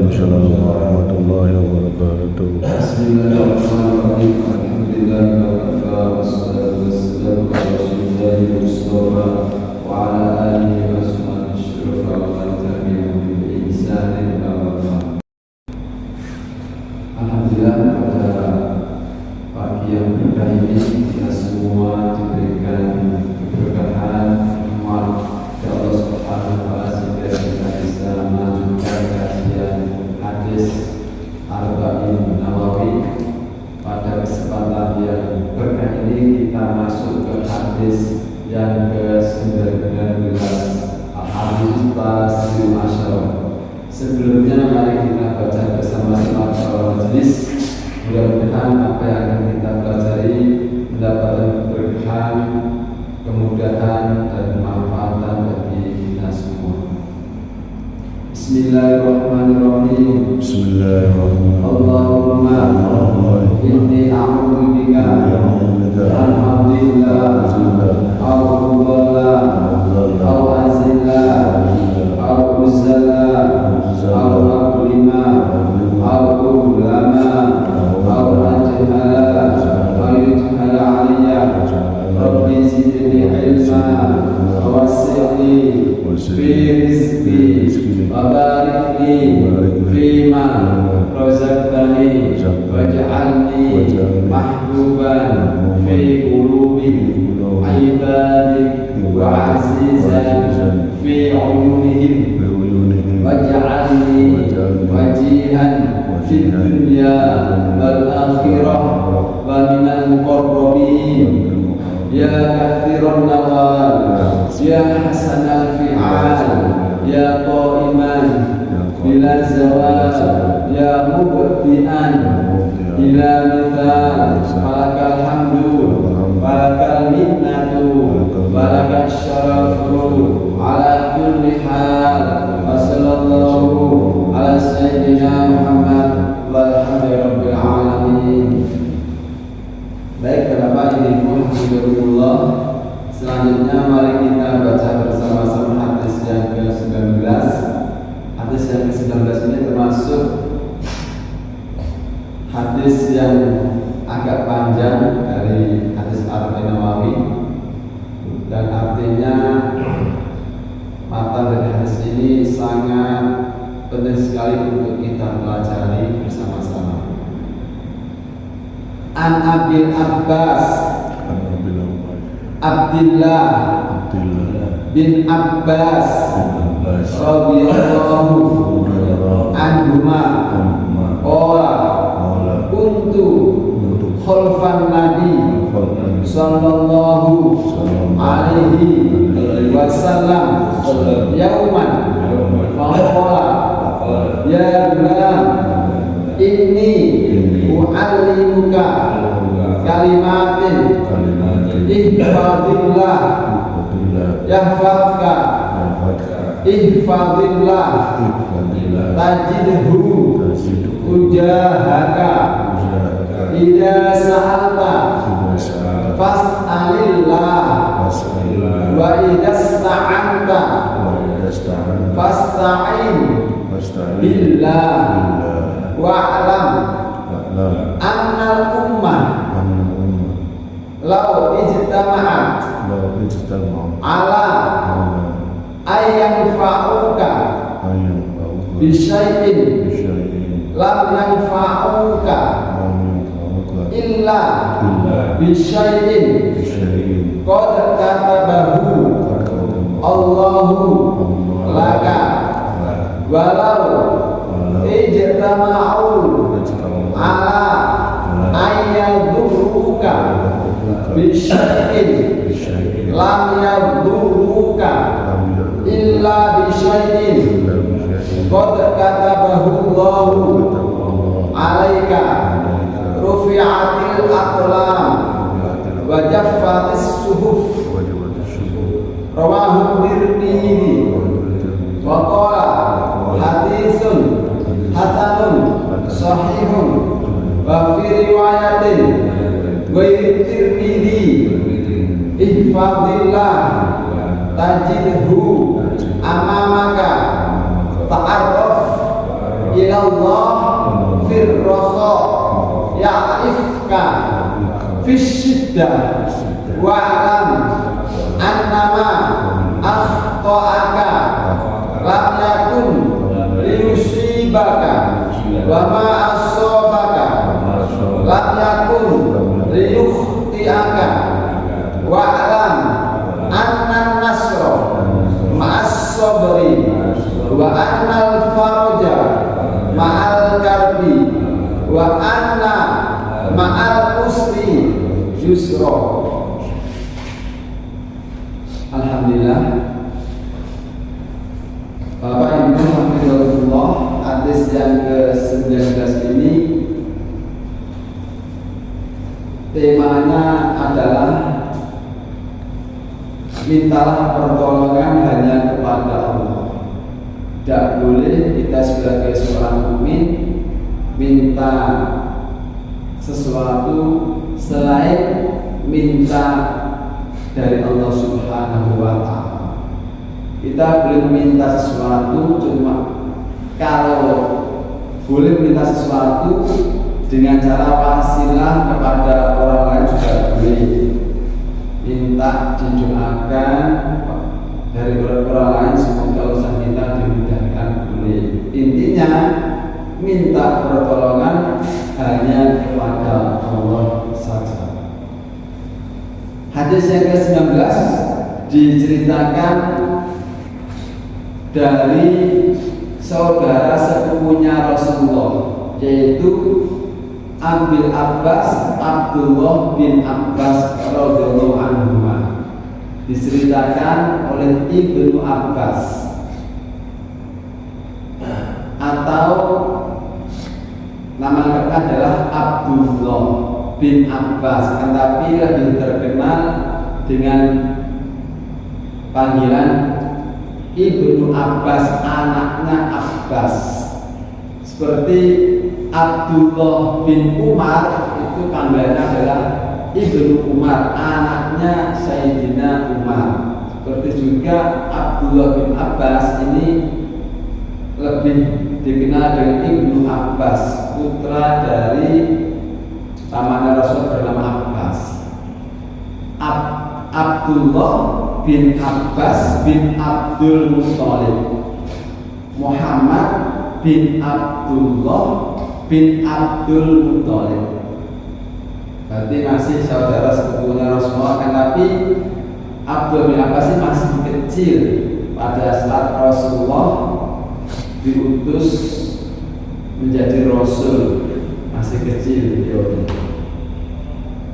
Waalaikumsalam warahmatullahi wabarakatuh. Bismillahirrahmanirrahim. Alhamdulillahi wa kafa wassalatu wassalamu ala rasulillahi mustafa wa ala alihi wa sahbihi syurafa wa man tabi'ahum bi ihsanin ila yaumil. Alhamdulillah, pada pagi yang berkah ini kita semua diberikan keberkahan rahmat dari Allah Subhanahu wa taala sehingga kita bisa melanjutkan kajian hadis Arba'in Nawawi. Pada kesempatan yang berkah ini kita masuk ke hadis yang ke-19, Al-Hadis Tasil Asyarah. Sebelumnya mari kita baca bersama-sama para majelis. Mudah-mudahan apa yang akan kita pelajari mendapatkan keberkahan, kemudahan dan kemanfaatan bagi kita semua. Bismillahirrahmanirrahim. Bismillahirrahmanirrahim. Allahumma inni a'udzubika an hamdillah aw dhalla aw azilla aw uzalla aw aqlima aw ulama aw ajhala aw yujhala aliyya rabbi zidni ilma wa wasi'ni fi rizqi wa barik li fima razaqtani waj'alni mahbuban fi qulubi ibadik wa azizan fi uyunihim waj'alni wajihan fi dunya wal akhirah wa minal muqarrabin ya kathiran nawal ya hasanal fi'al ya qa'iman bila zawal ya mubti'an bila mithal falakal hamdu falakal minnatu falakal syarafu ala kulli hal wa sallallahu ala sayyidina Muhammad walhamdulillahi rabbil alamin. Baik, Bapak Ibu Alhamdulillah, selanjutnya mari kita baca bersama-sama hadis yang ke-19. Hadis yang ke-19 ini termasuk hadis yang agak panjang dari hadis Arba'in Nawawi, dan artinya matan dari hadis ini sangat penting sekali untuk kita pelajari bersama-sama. An Abil Abbas Abdillah bin Abbas radhiyallahu anhuma qala kuntu khalfan nabi sallallahu alaihi wasallam yauman faqala ya gulam inni u'allimuka kalimatin ihfadillah yahfadka ihfadillah tajidhu ujahaka idza sa'alta fas'alillah wa idza sta'anta fasta'in billah wa'lam annal ummah law ijtama'at ala ayyanfa'uka bisyai'in lam yanfa'uka illa bisyai'in qad katabahu Allahu laka walau ijtama'u ala ayyadurruka bisyai'in lam yadurruka illa bisyai'in qad katabahu Allahu alaika rufi'atil aqlam wa jaffatis suhuf rawahu Tirmidzi wa qala hadisun hasanun sahihun wa fi riwayatin wa Tirmidzi ihfadillah tajidhu amamaka ta'arraf ilallah firroho ya'rifka fisyiddah wa'lam annama akhta'aka lam yakun liyusibaka wa ma asabaka lam yakun liyukhti'aka wa'lam annan nasra ma'as sabri wa annal faraja ma'al karbi wa anna ma'al usri yusra. Alhamdulillah, Bapak Ibu Alhamdulillah, hadis yang ke-19 ini temanya adalah mintalah pertolongan hanya kepada Allah. Tidak boleh kita sebagai seorang mukmin minta sesuatu selain minta dari Allah Subhanahu wa Ta'ala. Kita boleh minta sesuatu cuma kalau boleh minta sesuatu dengan cara wasilah kepada orang lain juga boleh. Minta didoakan dari orang lain semoga usaha kita dimudahkan boleh. Intinya minta pertolongan hanya kepada Allah saja. Hadis yang ke-19 diceritakan dari saudara sepupunya Rasulullah, yaitu Abil Abbas Abdullah bin Abbas radhiyallahu anhu. Diceritakan oleh Ibnu Abbas atau nama lengkapnya adalah Abdullah bin Abbas, tetapi lebih terkenal dengan panggilan Ibnu Abbas, anaknya Abbas. Seperti Abdullah bin Umar, itu panggilannya adalah Ibnu Umar, anaknya Sayyidina Umar. Seperti juga Abdullah bin Abbas ini lebih dikenal dengan Ibnu Abbas, putra dari pamannya Rasul bernama Abbas. Abdullah bin Abbas bin Abdul Muthalib, Muhammad bin Abdullah bin Abdul Muthalib. Berarti masih saudara sepupunya Rasulullah, tapi Abdul bin Abbas ini masih kecil pada saat Rasulullah diutus menjadi Rasul, masih kecil beliau.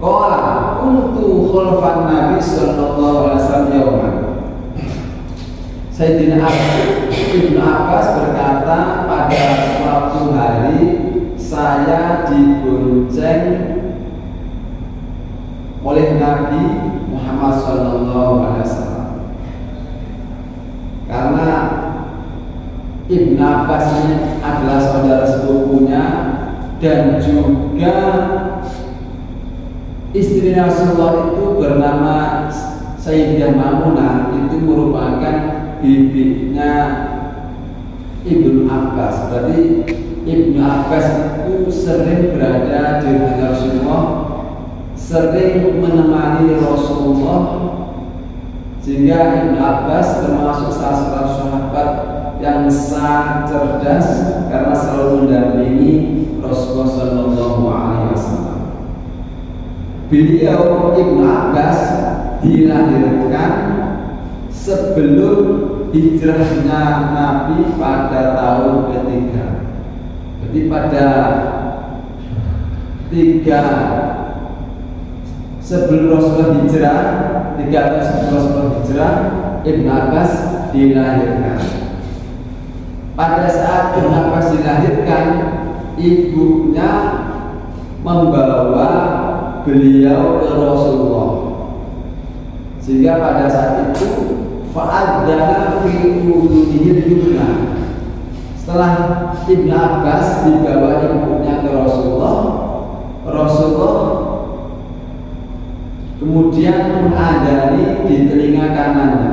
Qala kuntu khalfan Nabi sallallahu alaihi wasallam yauman. Sayyidina Ibnu Abbas berkata, pada suatu hari saya dibonceng oleh Nabi Muhammad sallallahu alaihi wasallam. Karena Ibnu Abbas ini adalah saudara sepupunya dan juga istri Rasulullah itu bernama Sayyidah Maimunah, itu merupakan bibinya Ibnu Abbas. Berarti Ibnu Abbas itu sering berada di rumah Rasulullah, sering menemani Rasulullah, sehingga Ibnu Abbas termasuk salah seorang sahabat yang sangat cerdas karena selalu mendampingi Rasulullah Sallallahu Alaihi Wasallam. Beliau Ibnu Abbas dilahirkan sebelum hijrahnya Nabi pada tahun ketiga. Jadi pada sebelum Rasulullah hijrah, 3 tahun sebelum Rasulullah hijrah, Ibnu Abbas dilahirkan. Pada saat Ibnu Abbas dilahirkan, ibunya membawa beliau ke Rasulullah, sehingga pada saat itu fa'adzana fi udhunihi yumna. Setelah Ibnu Abbas dibawa ibunya ke Rasulullah, Rasulullah kemudian mengadani di telinga kanannya.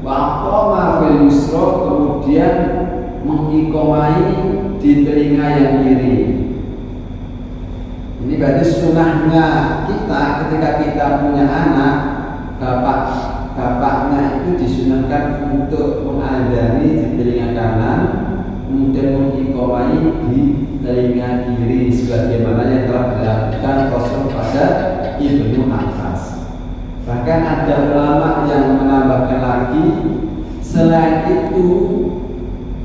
Wa qama fil yusra, kemudian mengikomai di telinga yang kiri. Ini berarti sunnahnya kita ketika kita punya anak, bapaknya itu disunahkan untuk mengadani di telinga kanan, kemudian mengiqamai di telinga kiri, sebagaimana yang telah dilakukan Rasul pada Ibnu Abbas. Bahkan ada ulama yang menambahkan lagi, selain itu,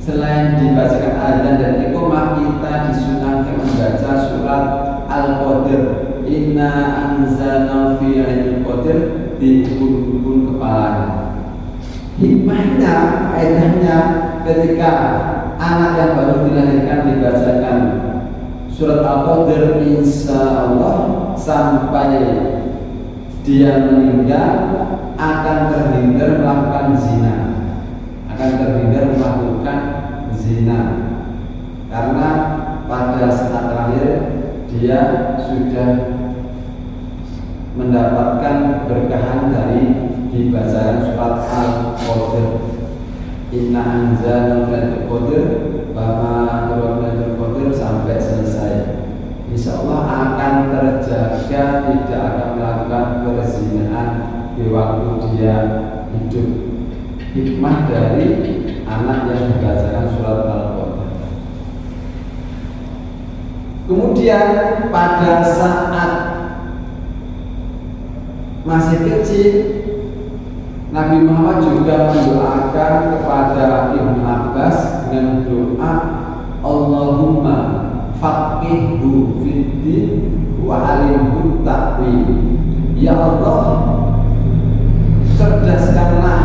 selain dibacakan adzan dan iqamah, kita disunahkan membaca surat Al-Qadr, Inna anzalna fi lailatul qadr, di ubun-ubun kepalanya. Hikmahnya, faedahnya, ketika anak yang baru dilahirkan dibacakan surat Al-Qadr, insya Allah sampai dia meninggal akan terhindar melakukan zina, karena pada saat terakhir dia sudah mendapatkan berkahan dari dibacaan surat Al-Qadr. Inna anzalna lailatul qadr wa lailatul qadr sampai selesai. Insyaallah akan terjaga, tidak akan melakukan perzinahan di waktu dia hidup. Hikmah dari anak yang membacakan surat Al-Qadr. Kemudian pada saat masih kecil, Nabi Muhammad juga mendoakan kepada Ibnu Abbas dengan doa, Allahumma faqihhu fiddin wa alimhu ta'wil. Ya Allah, cerdaskanlah,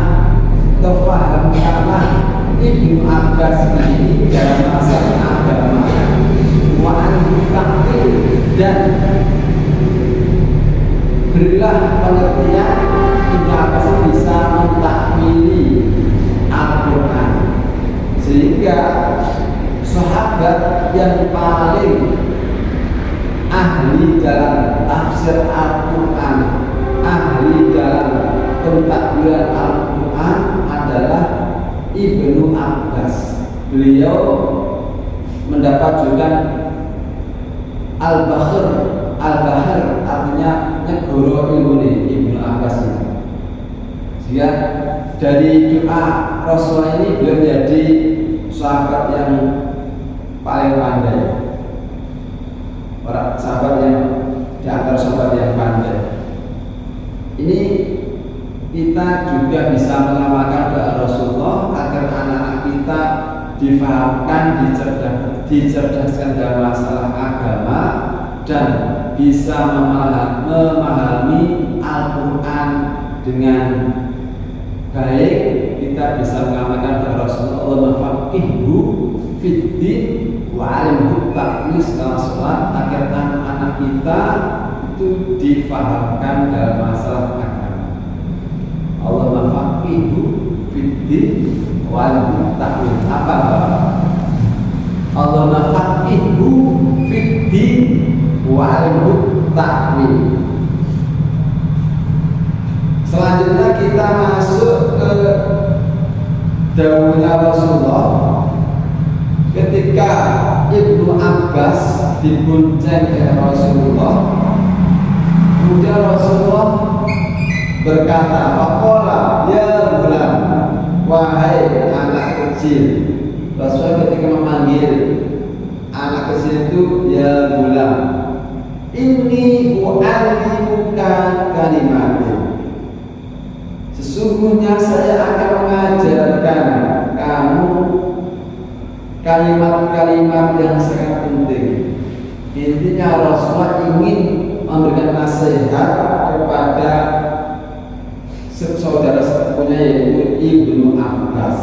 fahamkanlah Ibnu Abbas ini dalam masalah agama, wa alimhu ta'wil, dan berilah pengertian Ibnu Abbas bisa mentakwili Al-Quran, sehingga sahabat yang paling ahli dalam tafsir Al-Quran, ahli dalam pentakwilan Al-Quran adalah Ibnu Abbas. Beliau mendapat julukan Al-Bahr, artinya nyegoro ilmu Ibnu Abbas ini. Sehingga dari doa Rasulullah ini beliau menjadi sahabat yang paling pandai, orang sahabat yang di antara sahabat yang pandai. Ini kita juga bisa mengamalkan doa Rasulullah agar anak-anak kita difahamkan, dicerdaskan dalam masalah agama, dan bisa memahami Al-Quran dengan baik. Kita bisa mengamalkan doa Rasulullah, Allahumma faqihhu fiddin wa alimhu ta'wil, setelah sholat, agar anak-anak kita itu difahamkan dalam masalah agama. Allahumma faqihhu fiddin wa alimhu ta'wil. Apa? Allahumma faqihhu fiddin wa alimhu ta'wil. Selanjutnya kita masuk ke dawuhnya Rasulullah ketika Ibnu Abbas dibonceng oleh Rasulullah. Kemudian Rasulullah berkata, faqala ya gulam, wahai anak kecil. Rasulullah ketika memanggil anak kecil itu ya gulam, inni u'allimuka kalimatin, sesungguhnya saya akan mengajarkan kamu kalimat-kalimat yang sangat penting. Intinya Rasulullah ingin memberikan nasihat kepada saudara sepupunya, yaitu Ibnu Abbas.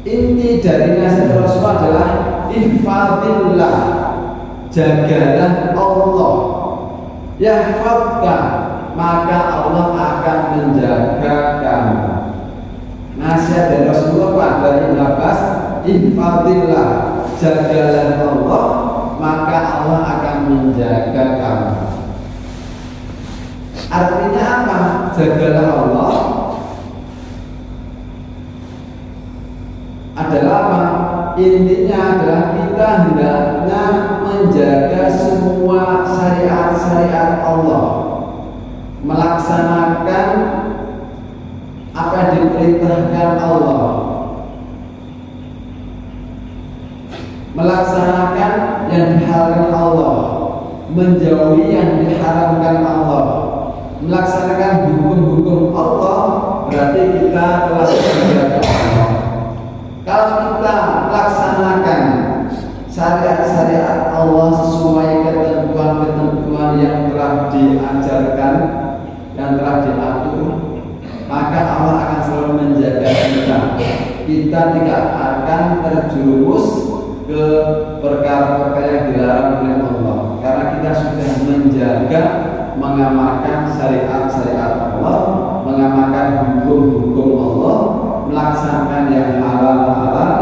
Inti dari nasihat Rasulullah adalah ihfadillah, jagalah Allah, yahfadka, maka Allah akan menjaga kamu. Nasihat dari Rasulullah pada Ibnu Abbas, ihfadillah, jagalah Allah, maka Allah akan menjaga kamu. Artinya apa? Jagalah Allah adalah intinya adalah kita hendaknya menjaga semua syariat-syariat Allah, melaksanakan apa yang diperintahkan Allah, melaksanakan yang diharamkan Allah, menjauhi yang diharamkan Allah, melaksanakan hukum-hukum Allah. Berarti kita telah menjaga Allah. Kalau kita melaksanakan syariat-syariat Allah sesuai ketentuan-ketentuan yang telah diajarkan, yang telah diatur, maka Allah akan selalu menjaga kita. Kita tidak akan terjerumus ke perkara-perkara yang dilarang oleh Allah, karena kita sudah menjaga, mengamalkan syariat-syariat Allah, mengamalkan hukum-hukum Allah, melaksanakan yang halal-halal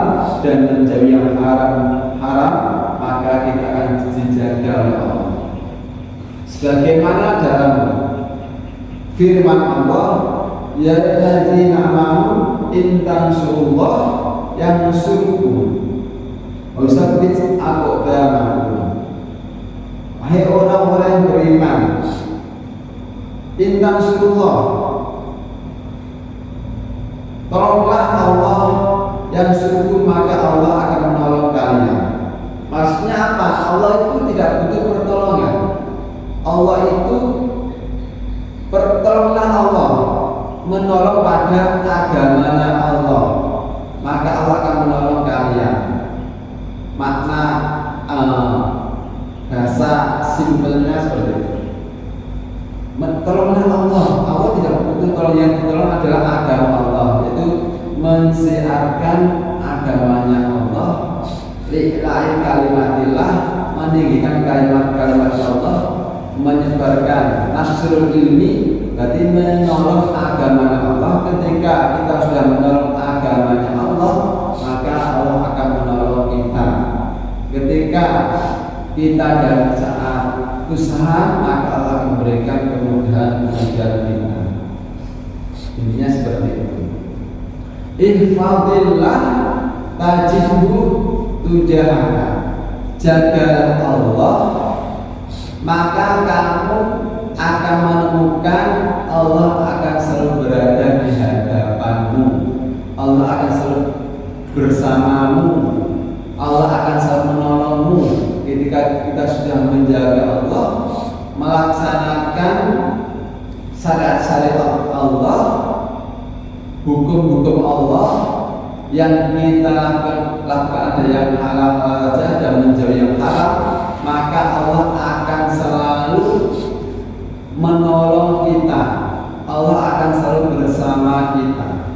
dan menjauhi yang haram-haram, maka kita akan dijaga oleh Allah. Sebagaimana dalam firman Allah, ya alladzina amanu in tansurullah yansurkum wa yusabbit aqdamakum. Wahai orang-orang yang beriman, in tansurullah, tolonglah Allah, yang suruh maka Allah akan menolong kalian. Maksudnya apa? Allah itu tidak butuh pertolongan. Allah itu pertolonglah Allah, menolong pada agamanya Allah, maka Allah akan menolong kalian. Makna bahasa simpelnya seperti itu. Tolonglah Allah. Allah tidak butuh tolong, yang ditolong adalah agama Allah, yaitu mensiarkan agamanya Allah, li'la'i kalimatillah, meninggikan kalimat-kalimat Allah, menyebarkan nasrul ilmi, berarti menolong agamanya Allah. Ketika kita sudah menolong agamanya Allah, maka Allah akan menolong kita. Ketika kita dalam saat usaha, maka Allah akan memberikan kemudahan kita. Intinya seperti itu. Ihfadillah tajidhu tujahaka, jagalah Allah, maka kamu akan menemukan Allah akan selalu berada di hadapanmu, Allah akan selalu bersamamu, Allah akan selalu menolongmu. Ketika kita sudah menjaga Allah, melaksanakan syariat-syariat Allah, hukum-hukum Allah, yang kita lakukan ada yang halal saja dan menjauhi yang haram, maka Allah akan selalu menolong kita, Allah akan selalu bersama kita.